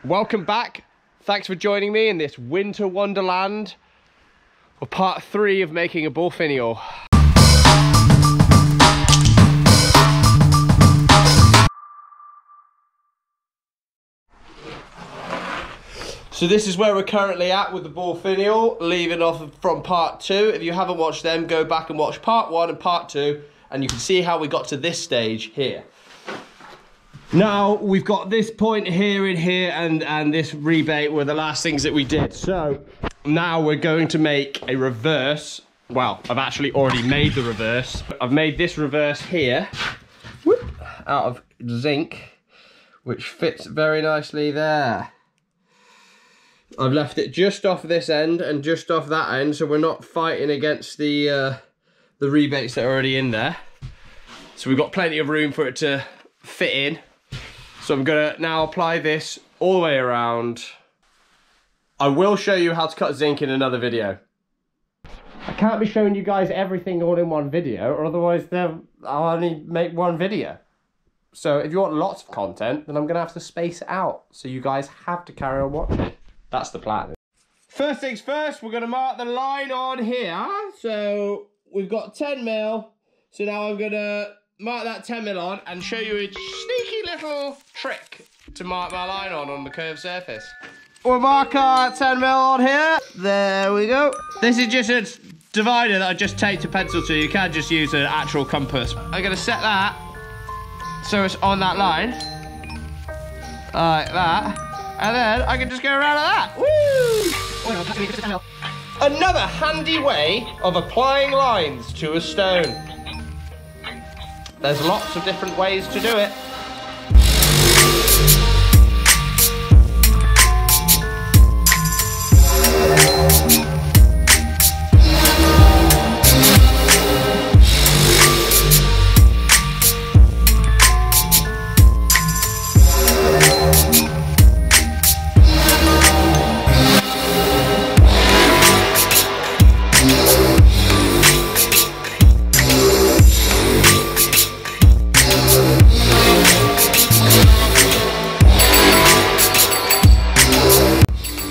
Welcome back. Thanks for joining me in this winter wonderland for part 3 of making a bull finial. So this is where we're currently at with the bull finial, leaving off from part 2. If you haven't watched them, go back and watch part 1 and part 2, and you can see how we got to this stage here. Now we've got this point here and here, and this rebate were the last things that we did. So now we're going to make a reverse. Well, I've actually already made the reverse. I've made this reverse here, whoop, out of zinc, which fits very nicely there. I've left it just off this end and just off that end, so we're not fighting against the rebates that are already in there. So we've got plenty of room for it to fit in. So I'm gonna now apply this all the way around. I will show you how to cut zinc in another video. I can't be showing you guys everything all in one video, or otherwise I'll only make one video. So if you want lots of content, then I'm gonna have to space it out. So you guys have to carry on watching. That's the plan. First things first, we're gonna mark the line on here. So we've got 10 mil. So now I'm gonna mark that 10 mil on and show you a sneaky little trick to mark my line on the curved surface. We'll mark our 10 mil on here. There we go. This is just a divider that I just taped a pencil to. You can't just use an actual compass. I'm gonna set that so it's on that line, like that, and then I can just go around like that. Woo! Another handy way of applying lines to a stone. There's lots of different ways to do it.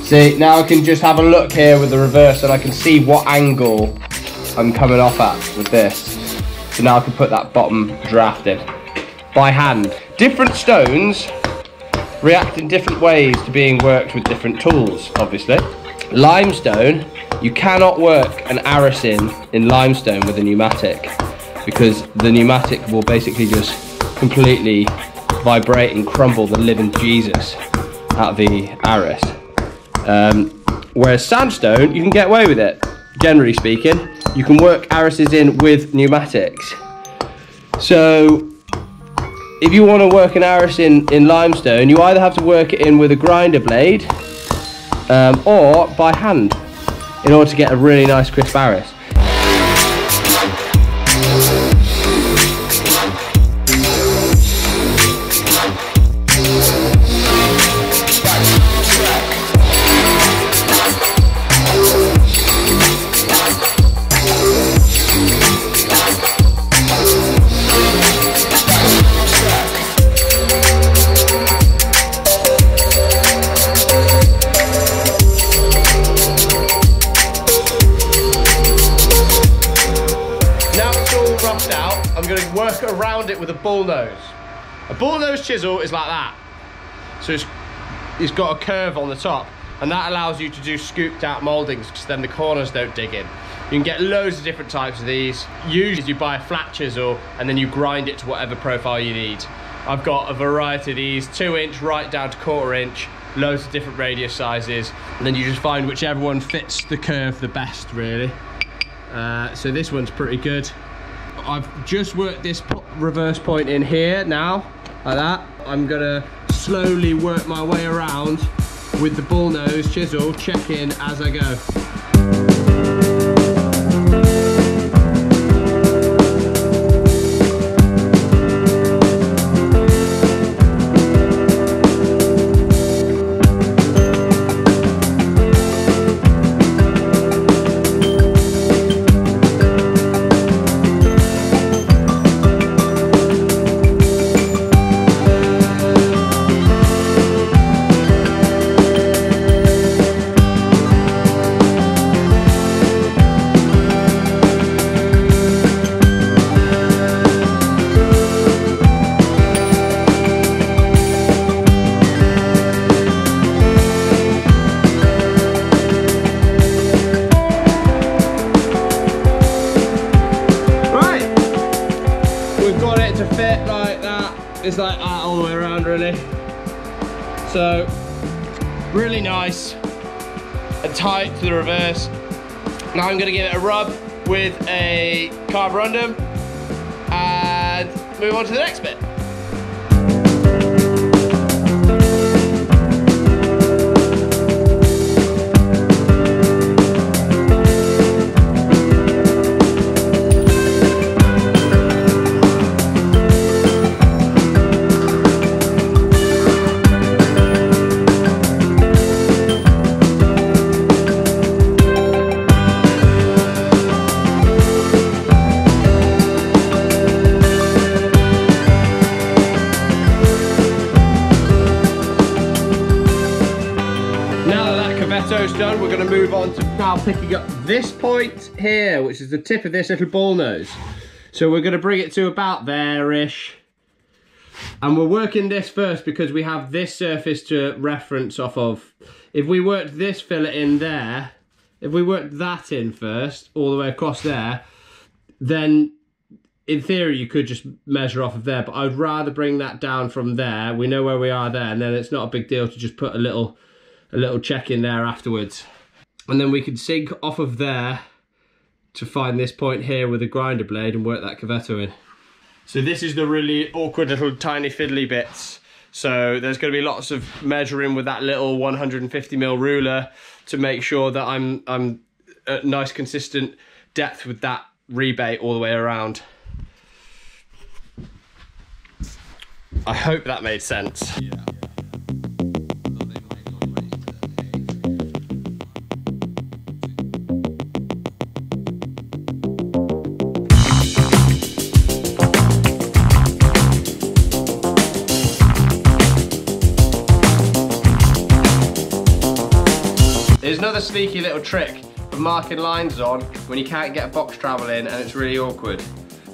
See, now I can just have a look here with the reverse and I can see what angle I'm coming off at with this. So now I can put that bottom draft in by hand. Different stones react in different ways to being worked with different tools, obviously. Limestone, you cannot work an arison in limestone with a pneumatic because the pneumatic will basically just completely vibrate and crumble the living Jesus out of the aris. Whereas sandstone, you can get away with it. Generally speaking, you can work arises in with pneumatics. So if you want to work an aris in limestone, you either have to work it in with a grinder blade or by hand in order to get a really nice crisp aris. Work around it with a bullnose. A bullnose chisel is like that. So it's got a curve on the top, and that allows you to do scooped out mouldings because then the corners don't dig in. You can get loads of different types of these. Usually you buy a flat chisel and then you grind it to whatever profile you need. I've got a variety of these, 2-inch right down to 1/4 inch, loads of different radius sizes, and then you just find whichever one fits the curve the best, really. So this one's pretty good. I've just worked this reverse point in here now, like that. I'm gonna slowly work my way around with the bullnose chisel, checking as I go. It's like that all the way around, really. So, really nice and tight to the reverse. Now I'm going to give it a rub with a carborundum and move on to the next bit. Done, we're going to move on to now picking up this point here, which is the tip of this little bullnose. So we're going to bring it to about there-ish. And we're working this first because we have this surface to reference off of. If we worked this fillet in there, if we worked that in first, all the way across there, then in theory you could just measure off of there, but I'd rather bring that down from there. We know where we are there, and then it's not a big deal to just put a little check in there afterwards. And then we can sink off of there to find this point here with a grinder blade and work that cavetto in. So this is the really awkward little tiny fiddly bits. So there's going to be lots of measuring with that little 150mm ruler to make sure that I'm at nice consistent depth with that rebate all the way around. I hope that made sense. Yeah. There's another sneaky little trick of marking lines on when you can't get a box travel in and it's really awkward.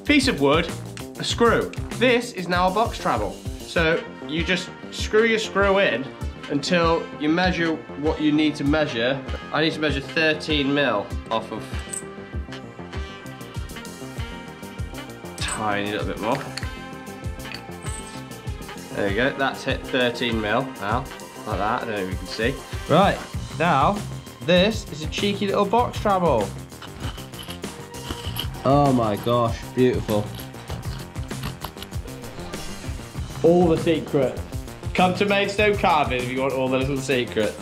Piece of wood, a screw. This is now a box travel. So you just screw your screw in until you measure what you need to measure. I need to measure 13mm off of. Tiny little bit more. There you go, that's hit 13mm now, like that, I don't know if you can see. Right. Now, this is a cheeky little box travel. Oh my gosh, beautiful. All the secret. Come to Mainstone Carving if you want all the little secrets.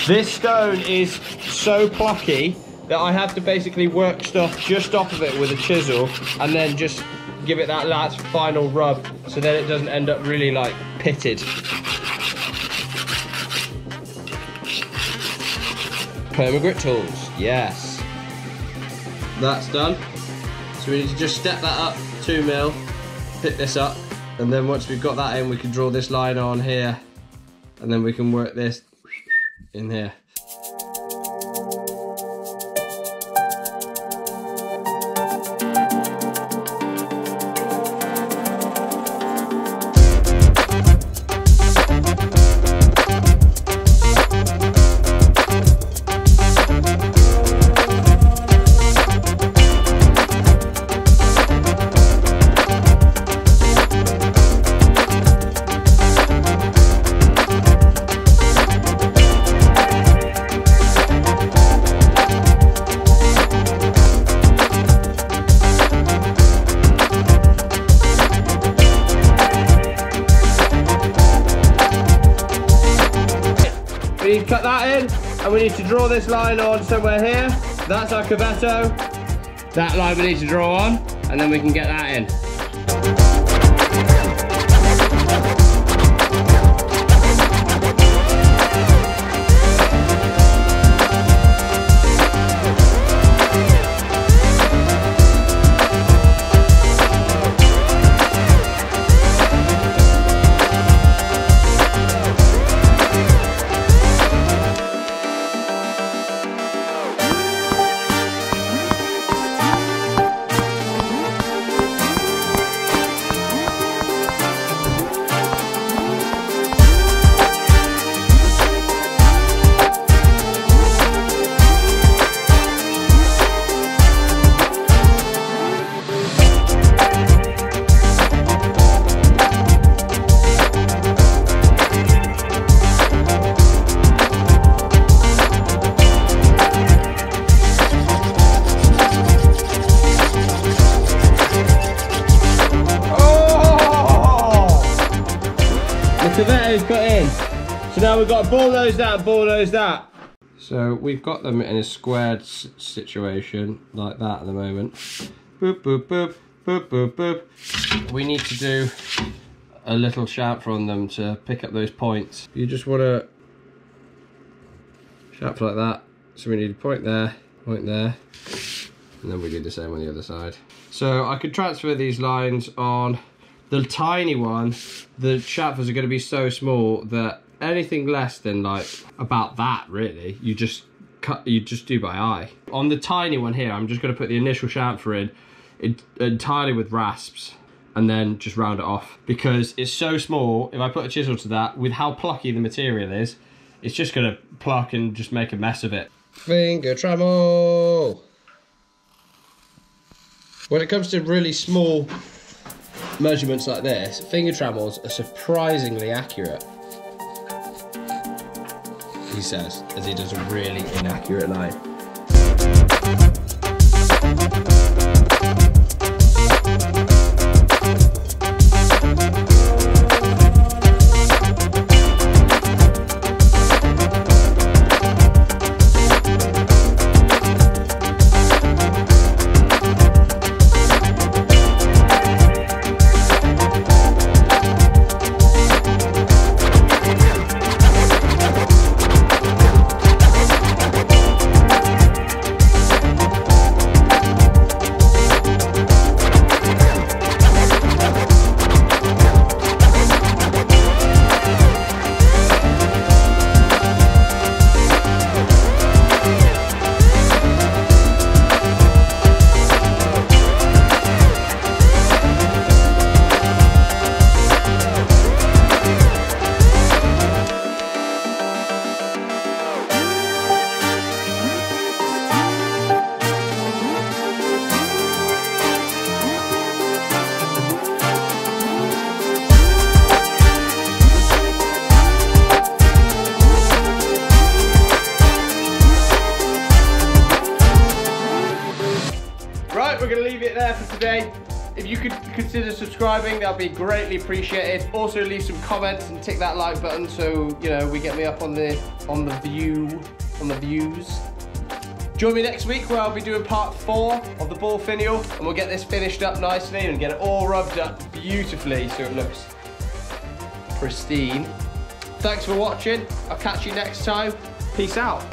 This stone is so plucky that I have to basically work stuff just off of it with a chisel and then just give it that last final rub so that it doesn't end up really like pitted. Permagrit tools, yes. That's done. So we need to just step that up 2mm, pick this up, and then once we've got that in, we can draw this line on here, and then we can work this in here. We need to cut that in, and we need to draw this line on somewhere here. That's our cavetto. That line we need to draw on. and then we can get that in. Is put in. So now we've got a bullnose that, bullnose that. So we've got them in a squared situation like that at the moment. Boop, boop, boop, boop, boop, boop. We need to do a little chamfer on them to pick up those points. You just want to chamfer like that. So we need a point there, and then we do the same on the other side. So I could transfer these lines on. The tiny one, the chamfers are going to be so small that anything less than like about that really, you just do by eye. On the tiny one here, I'm just going to put the initial chamfer in entirely with rasps and then just round it off because it's so small. If I put a chisel to that, with how plucky the material is, it's just going to pluck and just make a mess of it. Finger trammel. When it comes to really small measurements like this, finger trammels are surprisingly accurate, he says, as he does a really inaccurate line. We're going to leave it there for today. If you could consider subscribing, that would be greatly appreciated. Also leave some comments and tick that like button so you know we get me up on the views. Join me next week where I'll be doing part 4 of the ball finial and we'll get this finished up nicely and get it all rubbed up beautifully so it looks pristine. Thanks for watching. I'll catch you next time. Peace out.